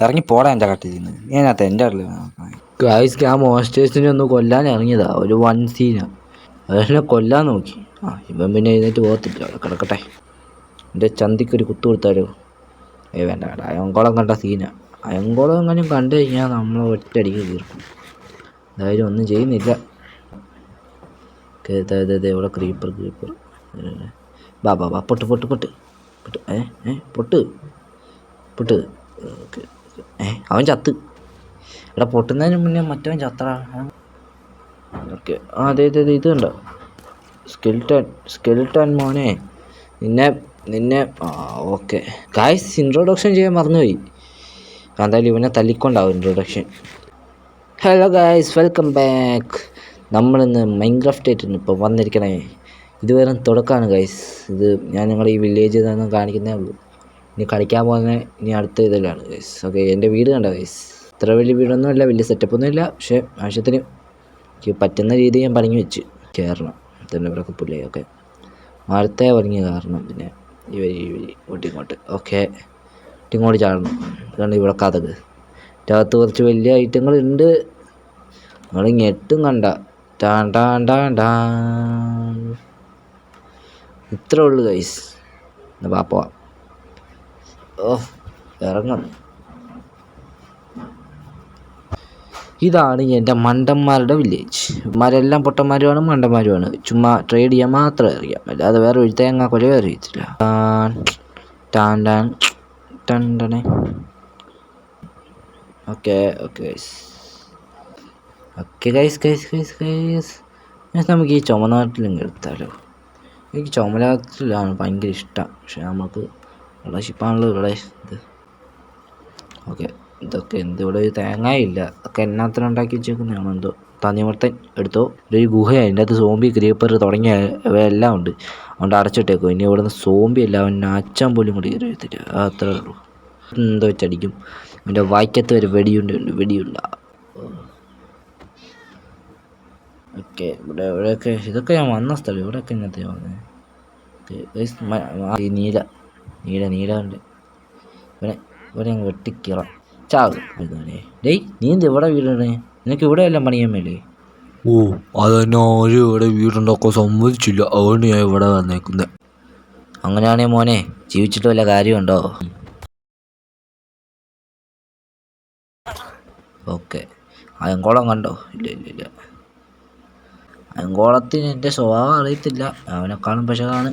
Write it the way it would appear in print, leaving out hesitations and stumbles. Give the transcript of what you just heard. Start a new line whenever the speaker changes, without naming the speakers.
ഇറങ്ങി പോടാ എൻ്റെ കട്ടിൽ നിന്ന്. ഞാനകത്ത് എൻ്റെ കട്ടിൽ
ഗായ്സ് ഞാൻ മോൺസ്റ്റേഴ്സിനെ ഒന്ന് കൊല്ലാൻ ഇറങ്ങിയതാ. ഒരു വൺ സീനാ. അതിനെ കൊല്ലാൻ നോക്കി. ഇവൻ പിന്നെ എഴുന്നേറ്റ് പോകത്തില്ല. അവിടെ കിടക്കട്ടെ. എൻ്റെ ചന്തിക്കൊരു കുത്തു കൊടുത്താലോ? വേണ്ട വേണ്ട. അയങ്കോളം കണ്ട സീനാ. അയങ്കോളം എങ്ങനെയും കണ്ടു കഴിഞ്ഞാൽ നമ്മൾ ഒറ്റയടിക്ക് തീർക്കും. എന്തായാലും ഒന്നും ചെയ്യുന്നില്ല. ഇവിടെ ക്രീപ്പർ ബാ പൊട്ട് പൊട്ട് ഓക്കെ. അവൻ ചത്ത്. ഇവിടെ പൊട്ടുന്നതിന് മുന്നേ മറ്റവൻ ചത്തടാ. ഓക്കെ. അതെ ഇത് കണ്ടോ? സ്കെൽട്ടൺ മോനെ. നിന്നെ ഓക്കെ. ഗായ്സ് ഇൻട്രൊഡക്ഷൻ ചെയ്യാൻ മറന്നുപോയി. എന്തായാലും ഇവനെ തല്ലിക്കൊണ്ടാവും introduction. Hello guys, welcome back. നമ്മളിന്ന് മൈൻക്രാഫ്റ്റ് ആയിട്ടാണ് ഇപ്പോൾ വന്നിരിക്കണേ. ഇതുവരെ തുടക്കമാണ് ഗായ്സ്. ഇത് ഞാൻ നിങ്ങളുടെ ഈ വില്ലേജിൽ നിന്ന് കാണിക്കുന്നേ ഉള്ളൂ. ഇനി കളിക്കാൻ പോകുന്ന ഇനി അടുത്ത ഇതിലാണ് ഗൈസ്. ഓക്കെ. എൻ്റെ വീട് കണ്ട ഗൈസ്. ഇത്ര വലിയ വീടൊന്നുമില്ല, വലിയ സെറ്റപ്പൊന്നുമില്ല. പക്ഷേ ആവശ്യത്തിന് പറ്റുന്ന രീതി ഞാൻ പണിഞ്ഞു വെച്ച് കയറണം. തന്നെ ഇവിടെയൊക്കെ പുള്ളി. ഓക്കെ. മരത്തെ പണിഞ്ഞ് കയറണം. പിന്നെ ഈ വഴി ഇങ്ങോട്ട്. ഓക്കെ. ഇങ്ങോട്ട് ചാടണം. ഇതുകൊണ്ട് ഇവിടെ കഥക്. ഇതിനകത്ത് കുറച്ച് വലിയ ഐറ്റങ്ങളുണ്ട്. നിങ്ങൾ ഞെട്ടും കണ്ട. ഇത്രേ ഉള്ളു ഗൈസ്. എന്നാ പോവാം. ഇറങ്ങണം. ഇതാണ് എൻ്റെ മണ്ടന്മാരുടെ വില്ലേജ്. ഇവന്മാരെല്ലാം പൊട്ടന്മാരുമാണ്, മണ്ടന്മാരുമാണ്. ചുമ്മാ ട്രേഡ് ചെയ്യാൻ മാത്രമേ അറിയാം. അല്ലാതെ വേറെ ഒരു തേങ്ങ കൊല അറിയത്തില്ല. Okay guys. നമുക്ക് ഈ ചുമനാട്ടിലും എടുത്താലോ? എനിക്ക് ചുമനാട്ടിലാണ് ഭയങ്കര ഇഷ്ടം. പക്ഷെ നമുക്ക് ഇവിടെ ഷിപ്പാണല്ലോ ഇവിടെ ഇത്. ഓക്കെ. ഇതൊക്കെ ഇവിടെ ഒരു തേങ്ങയില്ല. അതൊക്കെ എന്നാത്തിന് ഉണ്ടാക്കി വെച്ചേക്കുന്നതാണോ എന്തോ. തന്നിമർത്തൻ എടുത്തോ. ഒരു ഗുഹയാണ്. അതിൻ്റെ അകത്ത് സോംബി ക്രീപ്പർ തുടങ്ങിയ എല്ലാം ഉണ്ട്. അതുകൊണ്ട് അടച്ചിട്ടേക്കും. ഇനി ഇവിടുന്ന് സോംബി അല്ല, അവൻ അച്ഛൻ പോലും കൂടി കയറി വരത്തില്ല. അത്രേ ഉള്ളൂ. എന്തോ വെച്ചടിക്കും. അവൻ്റെ വായിക്കത്ത് വരെ വെടിയുള്ള. ഓക്കെ. ഇവിടെയൊക്കെ ഇതൊക്കെ ഞാൻ വന്ന സ്ഥലം. ഇവിടെയൊക്കെ ഇന്നത്തെ വന്നത്. നീല ഉണ്ട്. ഇവിടെ ഞങ്ങൾ വെട്ടിക്കീറാം. ചാകും. ഡേയ്, നീ എന്ത് ഇവിടെ വീടാണ്? നിനക്ക് ഇവിടെ എല്ലാം പണിയാൻ മേലേ?
അതെന്നെ ആരും ഇവിടെ വീടുണ്ടാക്കാൻ സമ്മതിച്ചില്ല. അതുകൊണ്ട് ഞാൻ ഇവിടെ വന്നേക്കുന്നത്.
അങ്ങനെയാണെങ്കിൽ മോനെ ജീവിച്ചിട്ട് വല്ല കാര്യമുണ്ടോ? ഓക്കെ. അയങ്കോളം കണ്ടോ? ഇല്ല. അയങ്കോളത്തിന് എൻ്റെ സ്വഭാവം അറിയത്തില്ല. അവനെക്കാളും പക്ഷാണ്.